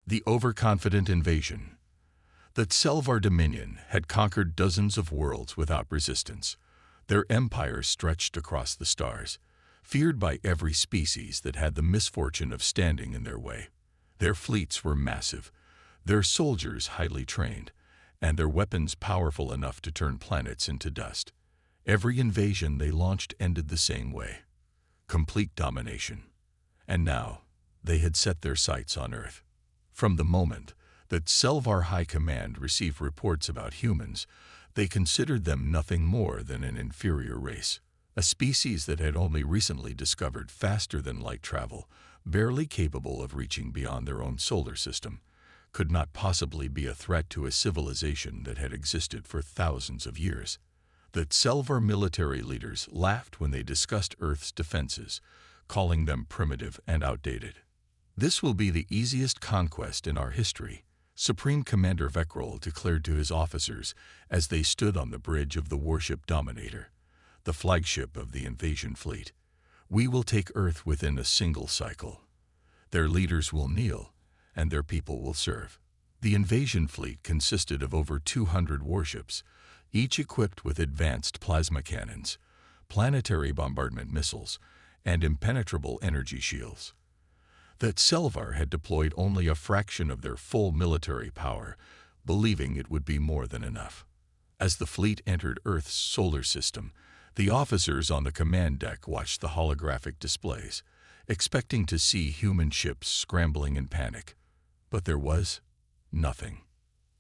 The overconfident invasion. The Tselvar Dominion had conquered dozens of worlds without resistance. Their empire stretched across the stars, feared by every species that had the misfortune of standing in their way. Their fleets were massive, their soldiers highly trained, and their weapons powerful enough to turn planets into dust. Every invasion they launched ended the same way: complete domination. And now, they had set their sights on Earth. From the moment that Tselvar High Command received reports about humans, they considered them nothing more than an inferior race, a species that had only recently discovered faster-than-light travel, barely capable of reaching beyond their own solar system, could not possibly be a threat to a civilization that had existed for thousands of years. The Tselvar military leaders laughed when they discussed Earth's defenses, calling them primitive and outdated. "This will be the easiest conquest in our history," Supreme Commander Vekrol declared to his officers as they stood on the bridge of the warship Dominator, the flagship of the invasion fleet. "We will take Earth within a single cycle. Their leaders will kneel, and their people will serve." The invasion fleet consisted of over 200 warships, each equipped with advanced plasma cannons, planetary bombardment missiles, and impenetrable energy shields. The Tselvar had deployed only a fraction of their full military power, believing it would be more than enough. As the fleet entered Earth's solar system, the officers on the command deck watched the holographic displays, expecting to see human ships scrambling in panic. But there was nothing.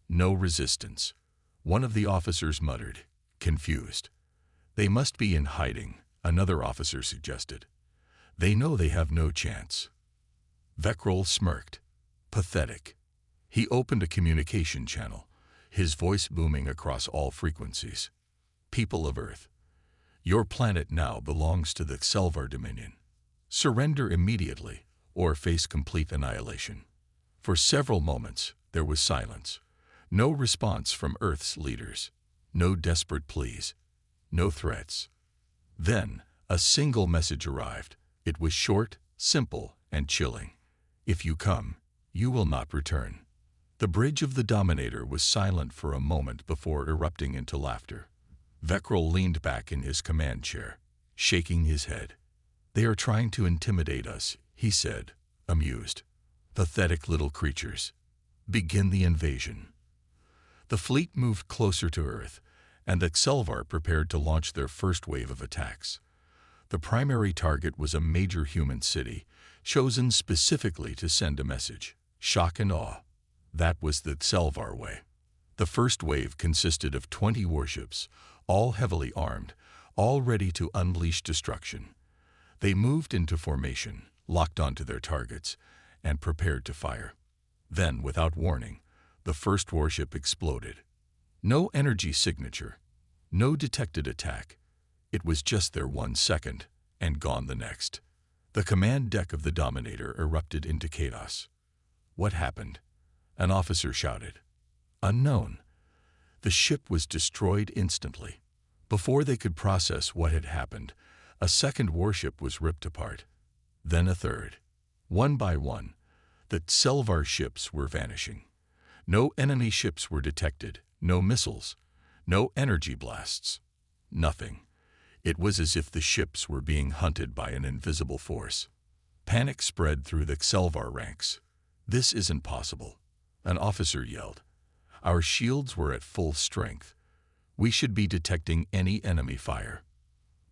No resistance. One of the officers muttered, confused. "They must be in hiding," another officer suggested. "They know they have no chance." Vekrol smirked. Pathetic. He opened a communication channel, his voice booming across all frequencies. "People of Earth, your planet now belongs to the Tselvar Dominion. Surrender immediately, or face complete annihilation." For several moments, there was silence. No response from Earth's leaders. No desperate pleas. No threats. Then, a single message arrived. It was short, simple, and chilling. "If you come, you will not return." The bridge of the Dominator was silent for a moment before erupting into laughter. Vekrol leaned back in his command chair, shaking his head. "They are trying to intimidate us," he said, amused. "Pathetic little creatures. Begin the invasion." The fleet moved closer to Earth, and the Tselvar prepared to launch their first wave of attacks. The primary target was a major human city, chosen specifically to send a message: shock and awe. That was the Tselvar way. The first wave consisted of 20 warships, all heavily armed, all ready to unleash destruction. They moved into formation, locked onto their targets, and prepared to fire. Then, without warning, the first warship exploded. No energy signature, no detected attack. It was just there 1 second, and gone the next. The command deck of the Dominator erupted into chaos. "What happened?" an officer shouted. "Unknown." The ship was destroyed instantly. Before they could process what had happened, a second warship was ripped apart. Then a third. One by one, the Tselvar ships were vanishing. No enemy ships were detected, no missiles, no energy blasts. Nothing. It was as if the ships were being hunted by an invisible force. Panic spread through the Tselvar ranks. "This isn't possible," an officer yelled. "Our shields were at full strength. We should be detecting any enemy fire."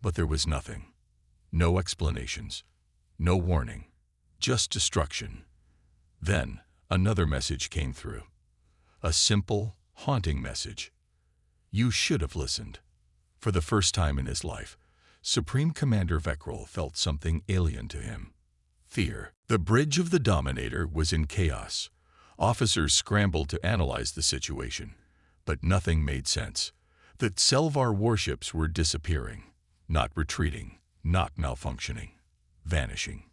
But there was nothing. No explanations. No warning. Just destruction. Then, another message came through. A simple, haunting message. You should have listened. For the first time in his life, Supreme Commander Vekrol felt something alien to him. Fear. The bridge of the Dominator was in chaos. Officers scrambled to analyze the situation, but nothing made sense. The Tselvar warships were disappearing, not retreating, not malfunctioning, vanishing.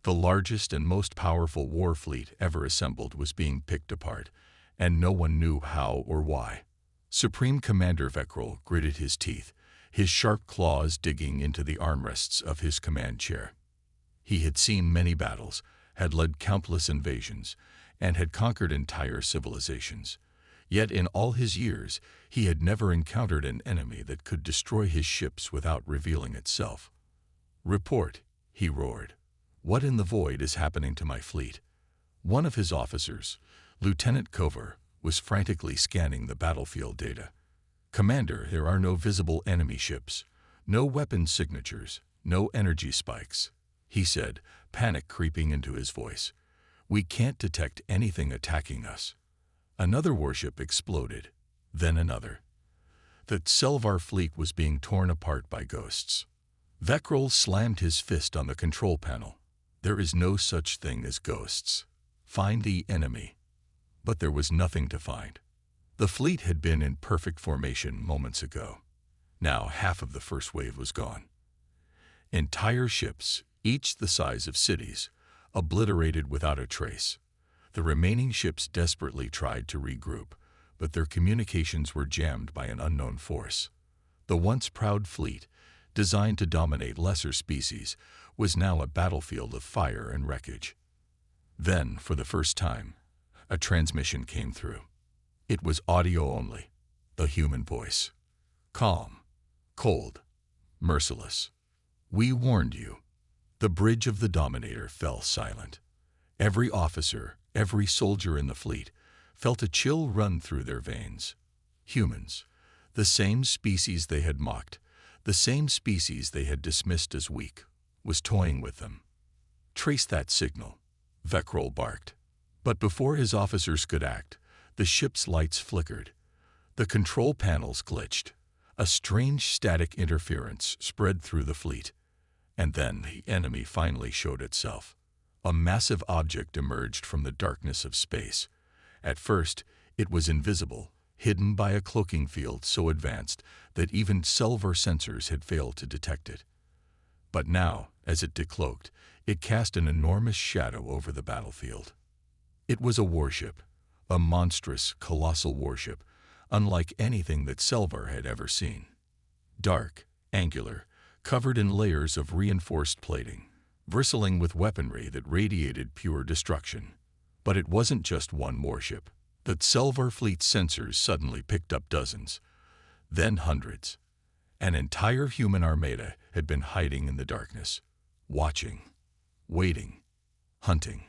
The largest and most powerful war fleet ever assembled was being picked apart, and no one knew how or why. Supreme Commander Vekrol gritted his teeth, his sharp claws digging into the armrests of his command chair. He had seen many battles, had led countless invasions, and had conquered entire civilizations. Yet in all his years, he had never encountered an enemy that could destroy his ships without revealing itself. "Report," he roared. "What in the void is happening to my fleet?" One of his officers, Lieutenant Cover, was frantically scanning the battlefield data. "Commander, there are no visible enemy ships, no weapon signatures, no energy spikes," he said, panic creeping into his voice. "We can't detect anything attacking us." Another warship exploded, then another. The Selvar fleet was being torn apart by ghosts. Vekrol slammed his fist on the control panel. "There is no such thing as ghosts. Find the enemy." But there was nothing to find. The fleet had been in perfect formation moments ago. Now half of the first wave was gone. Entire ships, each the size of cities, obliterated without a trace. The remaining ships desperately tried to regroup, but their communications were jammed by an unknown force. The once proud fleet, designed to dominate lesser species, was now a battlefield of fire and wreckage. Then, for the first time, a transmission came through. It was audio only, a human voice. Calm, cold, merciless. "We warned you." The bridge of the Dominator fell silent. Every officer, every soldier in the fleet, felt a chill run through their veins. Humans, the same species they had mocked, the same species they had dismissed as weak, was toying with them. "Trace that signal," Vekrol barked. But before his officers could act, the ship's lights flickered. The control panels glitched. A strange static interference spread through the fleet. And then the enemy finally showed itself. A massive object emerged from the darkness of space. At first, it was invisible, hidden by a cloaking field so advanced that even Selvar sensors had failed to detect it. But now, as it decloaked, it cast an enormous shadow over the battlefield. It was a warship, a monstrous, colossal warship, unlike anything that Selvar had ever seen. Dark, angular, covered in layers of reinforced plating, bristling with weaponry that radiated pure destruction. But it wasn't just one warship. The Selvar fleet's sensors suddenly picked up dozens, then hundreds. An entire human armada had been hiding in the darkness, watching, waiting, hunting.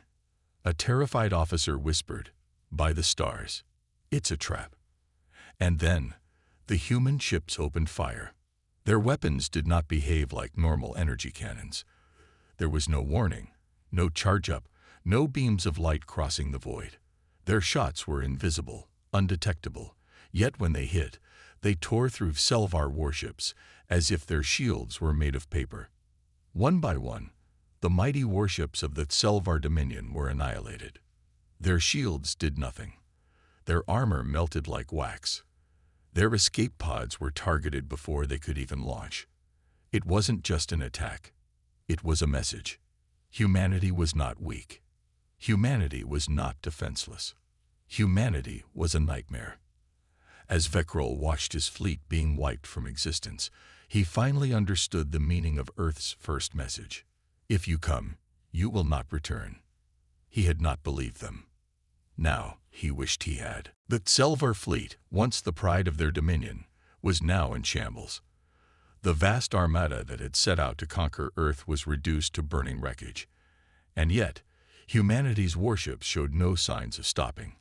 A terrified officer whispered, "By the stars, it's a trap." And then, the human ships opened fire. Their weapons did not behave like normal energy cannons. There was no warning, no charge-up, no beams of light crossing the void. Their shots were invisible, undetectable, yet when they hit, they tore through Selvar warships as if their shields were made of paper. One by one, the mighty warships of the Selvar Dominion were annihilated. Their shields did nothing. Their armor melted like wax. Their escape pods were targeted before they could even launch. It wasn't just an attack. It was a message. Humanity was not weak. Humanity was not defenseless. Humanity was a nightmare. As Vekrol watched his fleet being wiped from existence, he finally understood the meaning of Earth's first message. "If you come, you will not return." He had not believed them. Now he wished he had. The Selvar fleet, once the pride of their dominion, was now in shambles. The vast armada that had set out to conquer Earth was reduced to burning wreckage. And yet, humanity's warships showed no signs of stopping.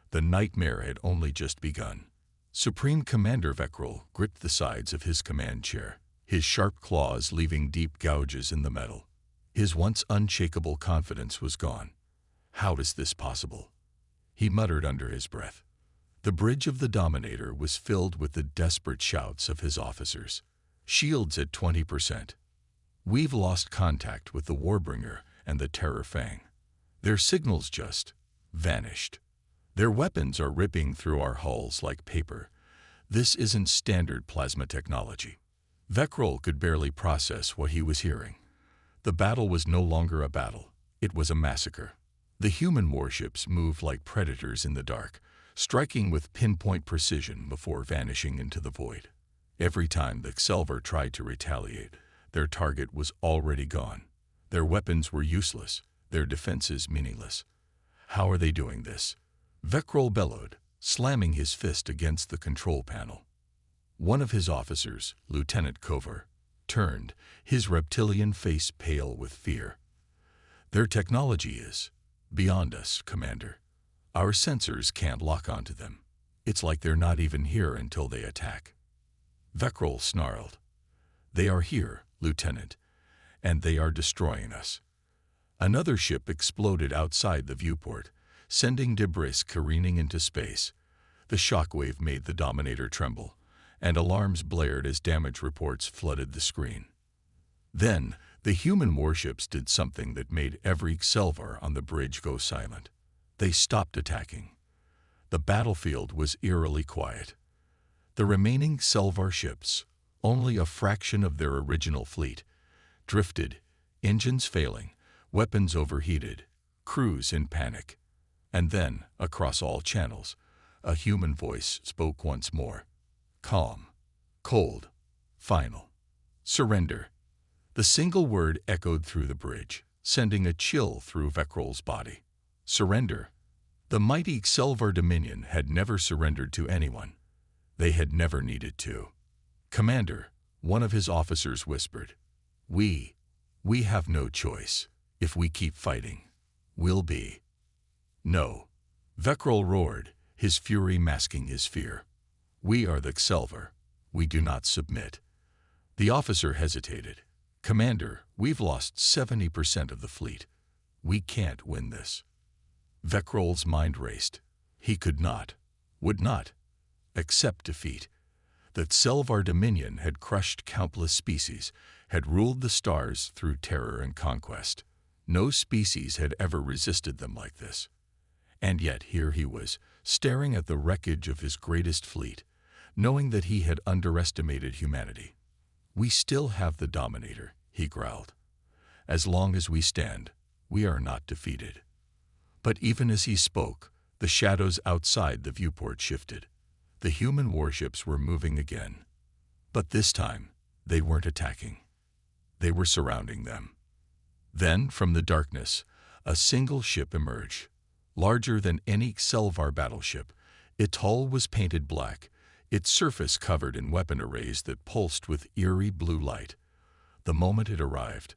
The nightmare had only just begun. Supreme Commander Vekrol gripped the sides of his command chair, his sharp claws leaving deep gouges in the metal. His once unshakable confidence was gone. "How is this possible?" he muttered under his breath. The bridge of the Dominator was filled with the desperate shouts of his officers. "Shields at 20%. We've lost contact with the Warbringer and the Terror Fang. Their signals just vanished. Their weapons are ripping through our hulls like paper. This isn't standard plasma technology." Vekrol could barely process what he was hearing. The battle was no longer a battle. It was a massacre. The human warships moved like predators in the dark, striking with pinpoint precision before vanishing into the void. Every time the Selvar tried to retaliate, their target was already gone. Their weapons were useless, their defenses meaningless. How are they doing this? Vekrol bellowed, slamming his fist against the control panel. One of his officers, Lieutenant Kovar, turned, his reptilian face pale with fear. Their technology is beyond us, Commander. Our sensors can't lock onto them. It's like they're not even here until they attack. Vekrol snarled. They are here, Lieutenant, and they are destroying us. Another ship exploded outside the viewport, sending debris careening into space. The shockwave made the Dominator tremble, and alarms blared as damage reports flooded the screen. Then, the human warships did something that made every Selvar on the bridge go silent. They stopped attacking. The battlefield was eerily quiet. The remaining Selvar ships, only a fraction of their original fleet, drifted, engines failing, weapons overheated, crews in panic. And then, across all channels, a human voice spoke once more. Calm, cold, final. Surrender. The single word echoed through the bridge, sending a chill through Vekrol's body. Surrender. The mighty Selvar Dominion had never surrendered to anyone. They had never needed to. Commander, one of his officers whispered, We have no choice. If we keep fighting, we'll be. No. Vekrol roared, his fury masking his fear. We are the Selvar. We do not submit. The officer hesitated. Commander, we've lost 70% of the fleet. We can't win this. Vekrol's mind raced. He could not, would not, accept defeat. That Selvar Dominion had crushed countless species, had ruled the stars through terror and conquest. No species had ever resisted them like this. And yet here he was, staring at the wreckage of his greatest fleet, knowing that he had underestimated humanity. We still have the Dominator, he growled. As long as we stand, we are not defeated. But even as he spoke, the shadows outside the viewport shifted. The human warships were moving again. But this time, they weren't attacking. They were surrounding them. Then, from the darkness, a single ship emerged. Larger than any Selvar battleship, its hull was painted black, its surface covered in weapon arrays that pulsed with eerie blue light. The moment it arrived,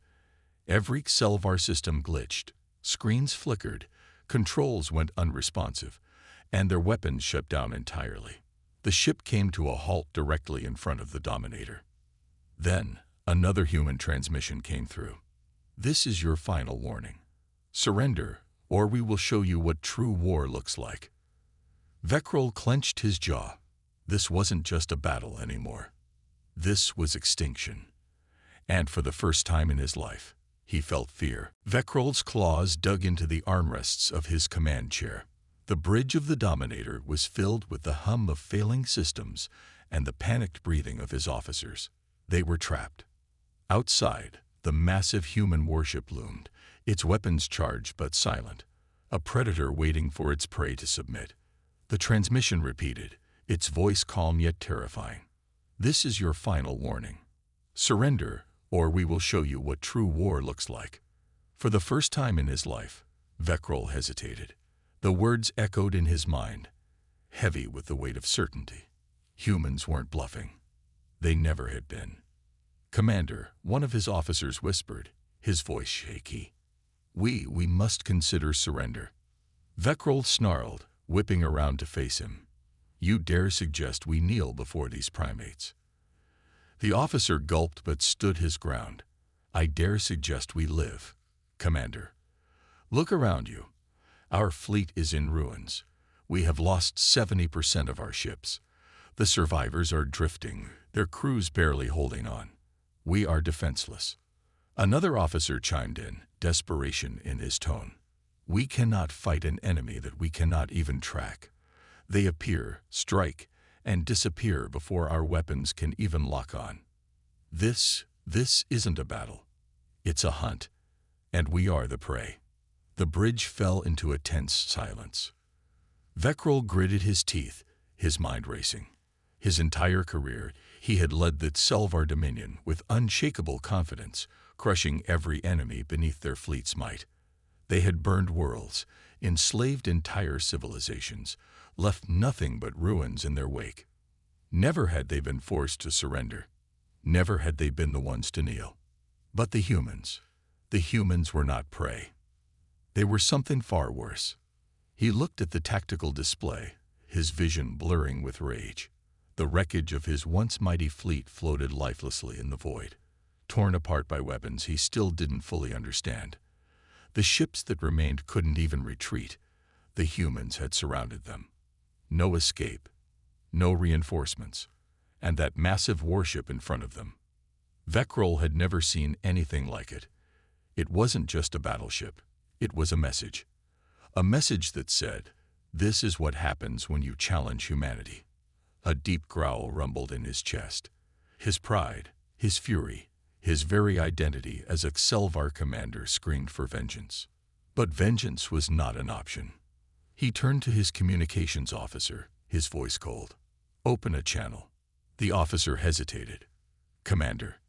every Selvar system glitched, screens flickered, controls went unresponsive, and their weapons shut down entirely. The ship came to a halt directly in front of the Dominator. Then, another human transmission came through. This is your final warning. Surrender, or we will show you what true war looks like. Vekrol clenched his jaw. This wasn't just a battle anymore. This was extinction. And for the first time in his life, he felt fear. Vekrol's claws dug into the armrests of his command chair. The bridge of the Dominator was filled with the hum of failing systems and the panicked breathing of his officers. They were trapped. Outside, the massive human warship loomed, its weapons charged but silent, a predator waiting for its prey to submit. The transmission repeated, its voice calm yet terrifying. This is your final warning. Surrender, or we will show you what true war looks like. For the first time in his life, Vekrol hesitated. The words echoed in his mind, heavy with the weight of certainty. Humans weren't bluffing. They never had been. Commander, one of his officers whispered, his voice shaky. We must consider surrender. Vekrol snarled, whipping around to face him. You dare suggest we kneel before these primates? The officer gulped but stood his ground. I dare suggest we live. Commander, look around you. Our fleet is in ruins. We have lost 70% of our ships. The survivors are drifting, their crews barely holding on. We are defenseless. Another officer chimed in, desperation in his tone. We cannot fight an enemy that we cannot even track. They appear, strike, and disappear before our weapons can even lock on. This isn't a battle. It's a hunt, and we are the prey. The bridge fell into a tense silence. Vekrol gritted his teeth, his mind racing. His entire career, he had led the Selvar Dominion with unshakable confidence, crushing every enemy beneath their fleet's might. They had burned worlds, enslaved entire civilizations, left nothing but ruins in their wake. Never had they been forced to surrender. Never had they been the ones to kneel. But the humans were not prey. They were something far worse. He looked at the tactical display, his vision blurring with rage. The wreckage of his once mighty fleet floated lifelessly in the void, torn apart by weapons he still didn't fully understand. The ships that remained couldn't even retreat. The humans had surrounded them. No escape, no reinforcements, and that massive warship in front of them. Vekrol had never seen anything like it. It wasn't just a battleship. It was a message. A message that said, "This is what happens when you challenge humanity." A deep growl rumbled in his chest. His pride, his fury, his very identity as a Selvar commander screamed for vengeance. But vengeance was not an option. He turned to his communications officer, his voice cold. "Open a channel." The officer hesitated. "Commander."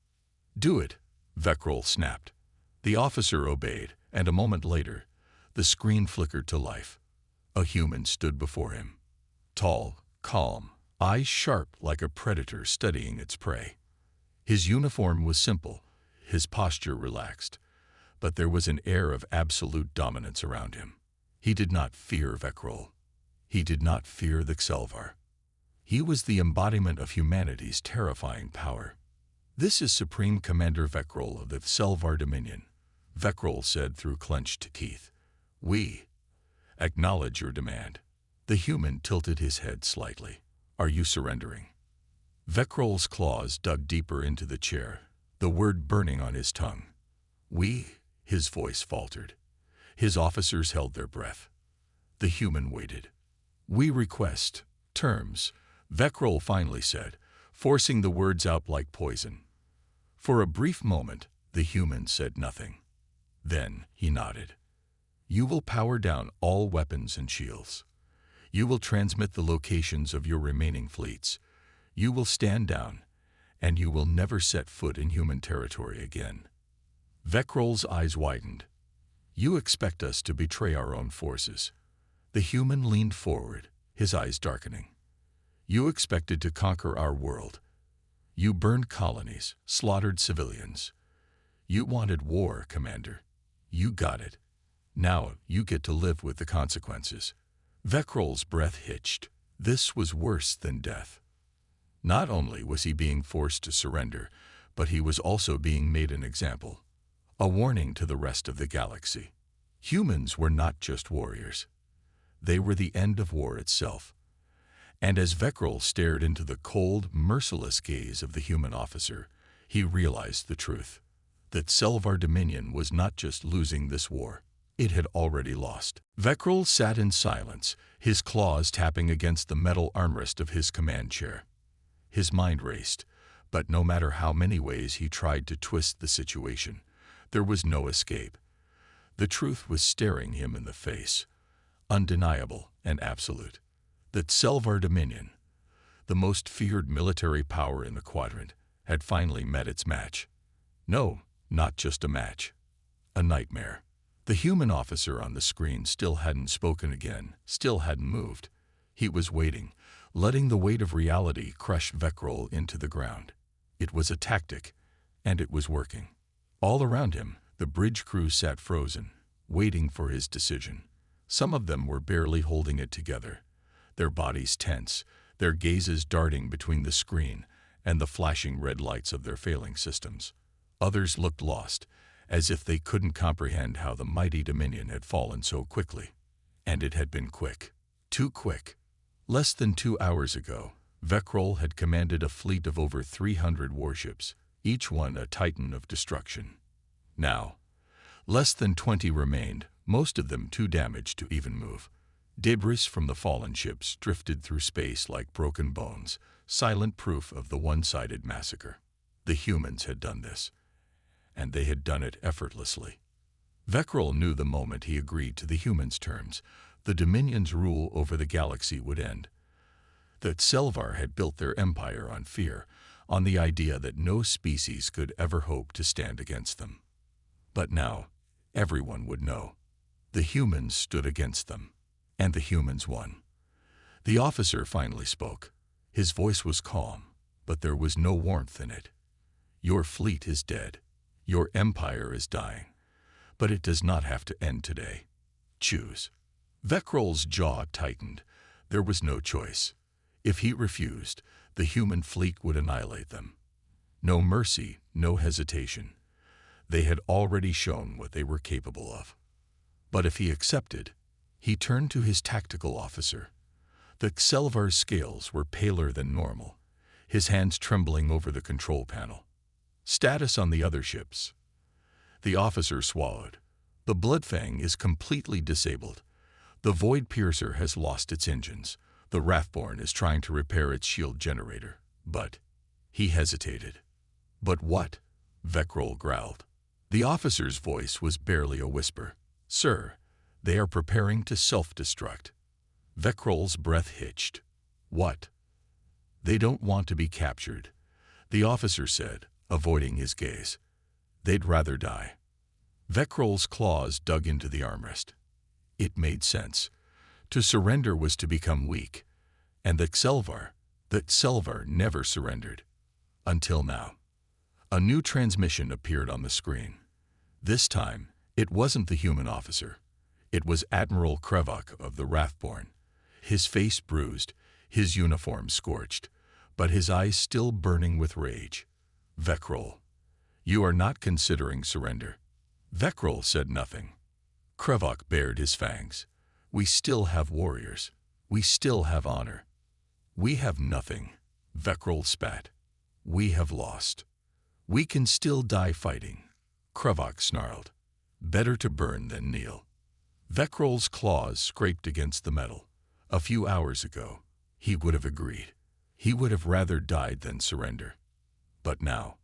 "Do it," Vekrol snapped. The officer obeyed, and a moment later, the screen flickered to life. A human stood before him. Tall, calm, eyes sharp like a predator studying its prey. His uniform was simple, his posture relaxed, but there was an air of absolute dominance around him. He did not fear Vekrol. He did not fear the Selvar. He was the embodiment of humanity's terrifying power. "This is Supreme Commander Vekrol of the Selvar Dominion," Vekrol said through clenched teeth. "We acknowledge your demand." The human tilted his head slightly. "Are you surrendering?" Vekrol's claws dug deeper into the chair, the word burning on his tongue. "We," his voice faltered. His officers held their breath. The human waited. "We request terms," Vekrol finally said, forcing the words out like poison. For a brief moment, the human said nothing. Then he nodded. "You will power down all weapons and shields. You will transmit the locations of your remaining fleets. You will stand down, and you will never set foot in human territory again." Vekrol's eyes widened. "You expect us to betray our own forces?" The human leaned forward, his eyes darkening. "You expected to conquer our world. You burned colonies, slaughtered civilians. You wanted war, Commander. You got it. Now you get to live with the consequences." Vekrol's breath hitched. This was worse than death. Not only was he being forced to surrender, but he was also being made an example, a warning to the rest of the galaxy. Humans were not just warriors. They were the end of war itself. And as Vekrol stared into the cold, merciless gaze of the human officer, he realized the truth. That Selvar Dominion was not just losing this war. It had already lost. Vekrol sat in silence, his claws tapping against the metal armrest of his command chair. His mind raced, but no matter how many ways he tried to twist the situation, there was no escape. The truth was staring him in the face, undeniable and absolute. That Selvar Dominion, the most feared military power in the quadrant, had finally met its match. No, not just a match. A nightmare. The human officer on the screen still hadn't spoken again, still hadn't moved. He was waiting, letting the weight of reality crush Vekrol into the ground. It was a tactic, and it was working. All around him, the bridge crew sat frozen, waiting for his decision. Some of them were barely holding it together, their bodies tense, their gazes darting between the screen and the flashing red lights of their failing systems. Others looked lost, as if they couldn't comprehend how the mighty Dominion had fallen so quickly. And it had been quick. Too quick. Less than 2 hours ago, Vekrol had commanded a fleet of over 300 warships, each one a titan of destruction. Now, less than 20 remained, most of them too damaged to even move. Debris from the fallen ships drifted through space like broken bones, silent proof of the one-sided massacre. The humans had done this, and they had done it effortlessly. Vekrol knew the moment he agreed to the humans' terms, the Dominion's rule over the galaxy would end. That Selvar had built their empire on fear, on the idea that no species could ever hope to stand against them. But now, everyone would know. The humans stood against them, and the humans won. The officer finally spoke. His voice was calm, but there was no warmth in it. Your fleet is dead. Your empire is dying. But it does not have to end today. Choose. Vekrol's jaw tightened. There was no choice. If he refused, the human fleet would annihilate them. No mercy, no hesitation. They had already shown what they were capable of. But if he accepted, he turned to his tactical officer. The Xelvar's scales were paler than normal, his hands trembling over the control panel. Status on the other ships. The officer swallowed. The Bloodfang is completely disabled. The Void Piercer has lost its engines. The Wrathborn is trying to repair its shield generator. But he hesitated. But what? Vekrol growled. The officer's voice was barely a whisper. Sir, they are preparing to self-destruct. Vekrol's breath hitched. What? They don't want to be captured, the officer said, avoiding his gaze. They'd rather die. Vekrol's claws dug into the armrest. It made sense. To surrender was to become weak. And the Xelvar never surrendered. Until now. A new transmission appeared on the screen. This time, it wasn't the human officer. It was Admiral Krevok of the Wrathborn. His face bruised, his uniform scorched, but his eyes still burning with rage. Vekrol, you are not considering surrender. Vekrol said nothing. Krevok bared his fangs. We still have warriors. We still have honor. We have nothing. Vekrol spat. We have lost. We can still die fighting. Krevok snarled. Better to burn than kneel. Vekrol's claws scraped against the metal. A few hours ago, he would have agreed. He would have rather died than surrender. But now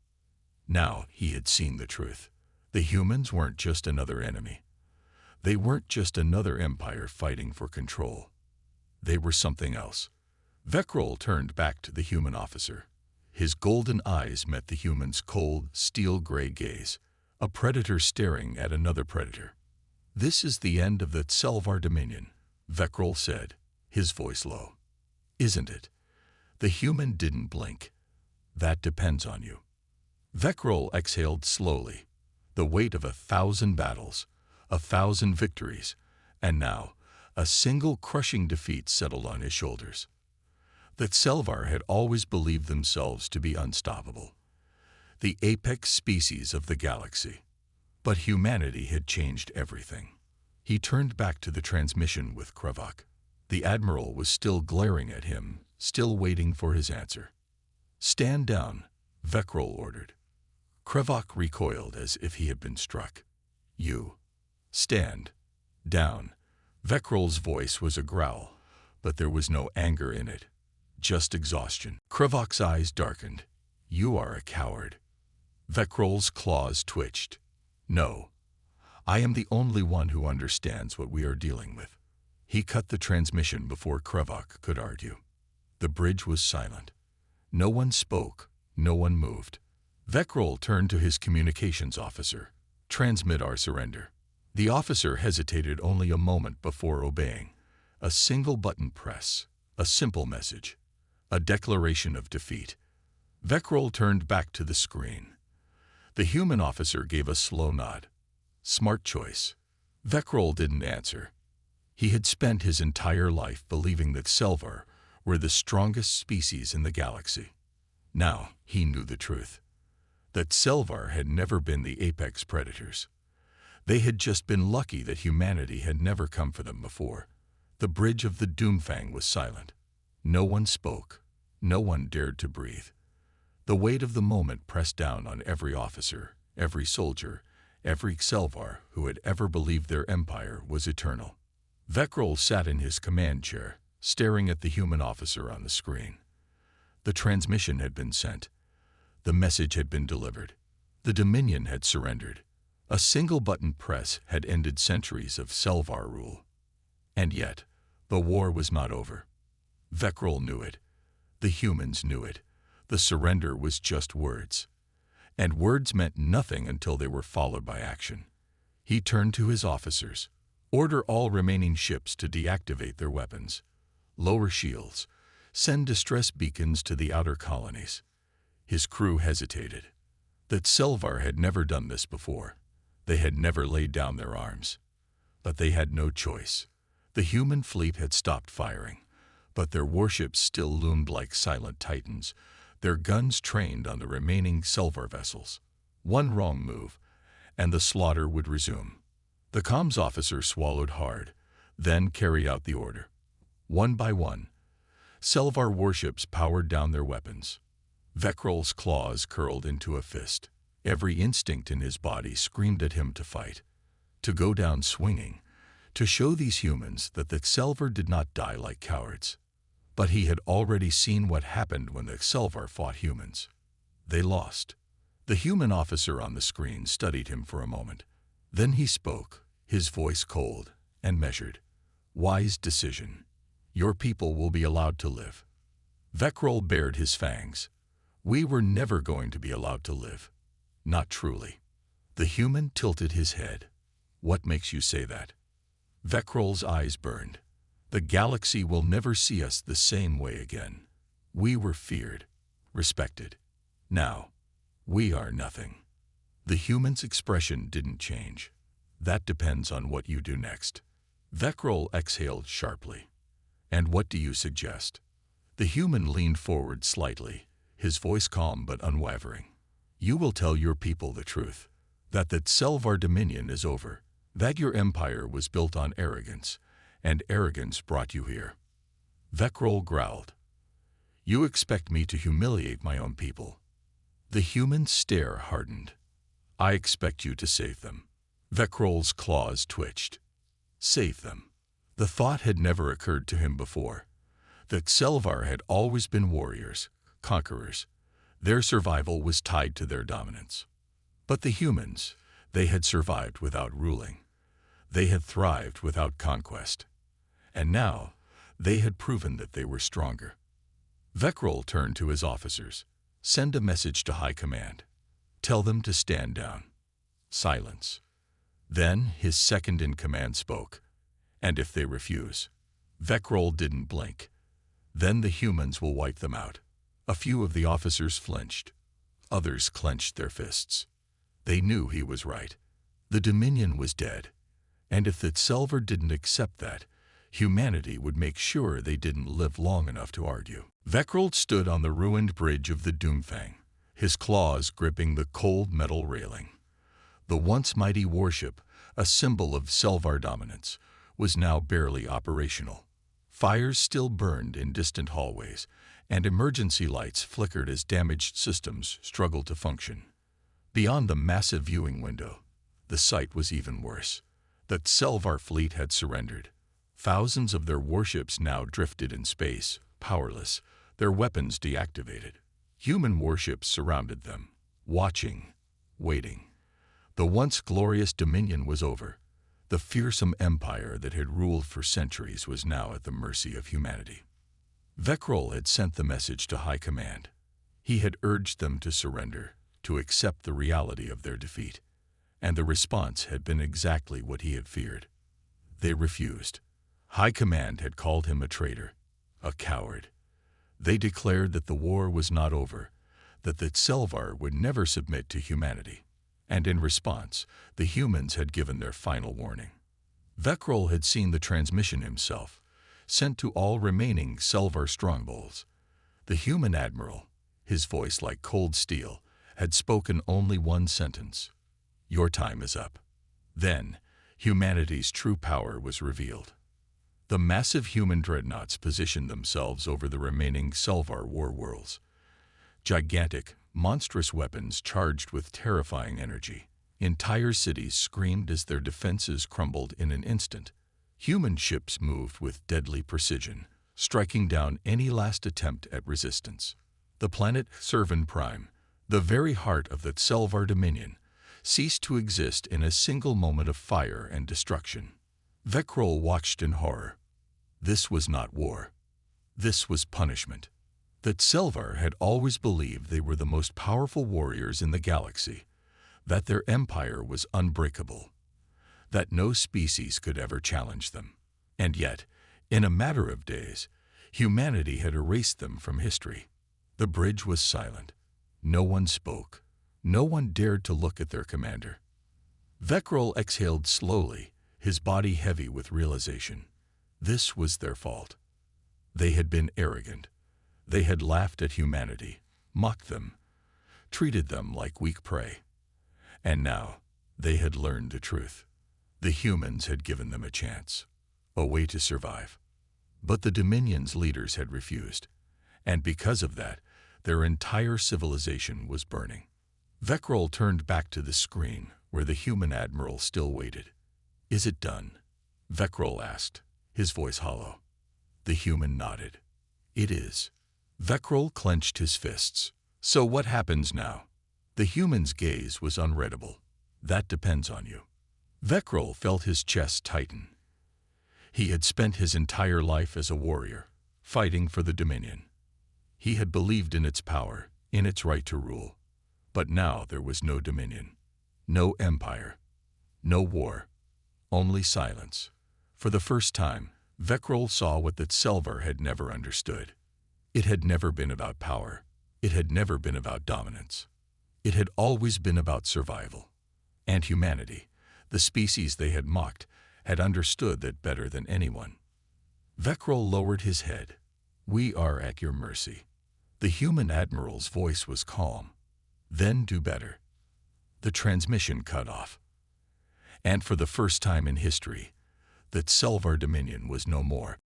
he had seen the truth. The humans weren't just another enemy. They weren't just another empire fighting for control. They were something else. Vekrol turned back to the human officer. His golden eyes met the human's cold, steel-gray gaze, a predator staring at another predator. This is the end of the Xelvar Dominion, Vekrol said, his voice low. Isn't it? The human didn't blink. That depends on you. Vekrol exhaled slowly, the weight of 1,000 battles, 1,000 victories, and now a single crushing defeat settled on his shoulders. The Xelvar had always believed themselves to be unstoppable, the apex species of the galaxy. But humanity had changed everything. He turned back to the transmission with Krevok. The Admiral was still glaring at him, still waiting for his answer. Stand down, Vekrol ordered. Krevok recoiled as if he had been struck. You. Stand. Down. Vekrol's voice was a growl, but there was no anger in it. Just exhaustion. Krevok's eyes darkened. You are a coward. Vekrol's claws twitched. No. I am the only one who understands what we are dealing with. He cut the transmission before Krevok could argue. The bridge was silent. No one spoke. No one moved. Vekrol turned to his communications officer. Transmit our surrender. The officer hesitated only a moment before obeying. A single button press. A simple message. A declaration of defeat. Vekrol turned back to the screen. The human officer gave a slow nod. Smart choice. Vekrol didn't answer. He had spent his entire life believing that Xelvar were the strongest species in the galaxy. Now he knew the truth. That Xelvar had never been the apex predators. They had just been lucky that humanity had never come for them before. The bridge of the Doomfang was silent. No one spoke. No one dared to breathe. The weight of the moment pressed down on every officer, every soldier, every Xelvar who had ever believed their empire was eternal. Vekrol sat in his command chair, staring at the human officer on the screen. The transmission had been sent. The message had been delivered. The Dominion had surrendered. A single button press had ended centuries of Xelvar rule. And yet, the war was not over. Vekrol knew it. The humans knew it. The surrender was just words. And words meant nothing until they were followed by action. He turned to his officers. Order all remaining ships to deactivate their weapons. Lower shields. Send distress beacons to the outer colonies. His crew hesitated. That Selvar had never done this before. They had never laid down their arms. But they had no choice. The human fleet had stopped firing, but their warships still loomed like silent titans, their guns trained on the remaining Selvar vessels. One wrong move, and the slaughter would resume. The comms officer swallowed hard, then carried out the order. One by one, Selvar warships powered down their weapons. Vekrol's claws curled into a fist. Every instinct in his body screamed at him to fight, to go down swinging, to show these humans that the Selvar did not die like cowards. But he had already seen what happened when the Selvar fought humans. They lost. The human officer on the screen studied him for a moment. Then he spoke, his voice cold and measured. Wise decision. Your people will be allowed to live. Vekrol bared his fangs. We were never going to be allowed to live. Not truly. The human tilted his head. What makes you say that? Vekrol's eyes burned. The galaxy will never see us the same way again. We were feared, respected. Now, we are nothing. The human's expression didn't change. That depends on what you do next. Vekrol exhaled sharply. And what do you suggest? The human leaned forward slightly, his voice calm but unwavering. You will tell your people the truth, that Selvar dominion is over, that your empire was built on arrogance, and arrogance brought you here. Vekrol growled. You expect me to humiliate my own people? The human's stare hardened. I expect you to save them. Vekrol's claws twitched. Save them. The thought had never occurred to him before. That Selvar had always been warriors, conquerors. Their survival was tied to their dominance. But the humans, they had survived without ruling. They had thrived without conquest. And now, they had proven that they were stronger. Vekrol turned to his officers. Send a message to High Command. Tell them to stand down. Silence. Then his second-in-command spoke. And if they refuse? Vekrol didn't blink. Then the humans will wipe them out. A few of the officers flinched. Others clenched their fists. They knew he was right. The Dominion was dead. And if the Selvar didn't accept that, humanity would make sure they didn't live long enough to argue. Vekrol stood on the ruined bridge of the Doomfang, his claws gripping the cold metal railing. The once mighty warship, a symbol of Selvar dominance, was now barely operational. Fires still burned in distant hallways, and emergency lights flickered as damaged systems struggled to function. Beyond the massive viewing window, the sight was even worse. The Selvar fleet had surrendered. Thousands of their warships now drifted in space, powerless, their weapons deactivated. Human warships surrounded them, watching, waiting. The once glorious dominion was over. The fearsome empire that had ruled for centuries was now at the mercy of humanity. Vekrol had sent the message to High Command. He had urged them to surrender, to accept the reality of their defeat. And the response had been exactly what he had feared. They refused. High Command had called him a traitor, a coward. They declared that the war was not over, that Selvar would never submit to humanity. And in response, the humans had given their final warning. Vekrol had seen the transmission himself, sent to all remaining Selvar strongholds. The human admiral, his voice like cold steel, had spoken only one sentence. Your time is up. Then, humanity's true power was revealed. The massive human dreadnoughts positioned themselves over the remaining Selvar war worlds. Gigantic, monstrous weapons charged with terrifying energy. Entire cities screamed as their defenses crumbled in an instant. Human ships moved with deadly precision, striking down any last attempt at resistance. The planet Servan Prime, the very heart of the Selvar dominion, ceased to exist in a single moment of fire and destruction. Vekrol watched in horror. This was not war. This was punishment. That Selvar had always believed they were the most powerful warriors in the galaxy, that their empire was unbreakable. that no species could ever challenge them. And yet, in a matter of days, humanity had erased them from history. The bridge was silent. No one spoke. No one dared to look at their commander. Veckrol exhaled slowly, his body heavy with realization. This was their fault. They had been arrogant. They had laughed at humanity, mocked them, treated them like weak prey. And now, they had learned the truth. The humans had given them a chance, a way to survive. But the Dominion's leaders had refused, and because of that, their entire civilization was burning. Veckrol turned back to the screen, where the human admiral still waited. "Is it done?" Veckrol asked, his voice hollow. The human nodded. "It is." Veckrol clenched his fists. "So what happens now?" The human's gaze was unreadable. "That depends on you." Veckrol felt his chest tighten. He had spent his entire life as a warrior, fighting for the Dominion. He had believed in its power, in its right to rule. But now there was no Dominion, no empire, no war, only silence. For the first time, Veckrol saw what that Selvar had never understood. It had never been about power. It had never been about dominance. It had always been about survival. And humanity, the species they had mocked, had understood that better than anyone. Veckrol lowered his head. "We are at your mercy." The human admiral's voice was calm. "Then do better." The transmission cut off. And for the first time in history, that Selvar Dominion was no more.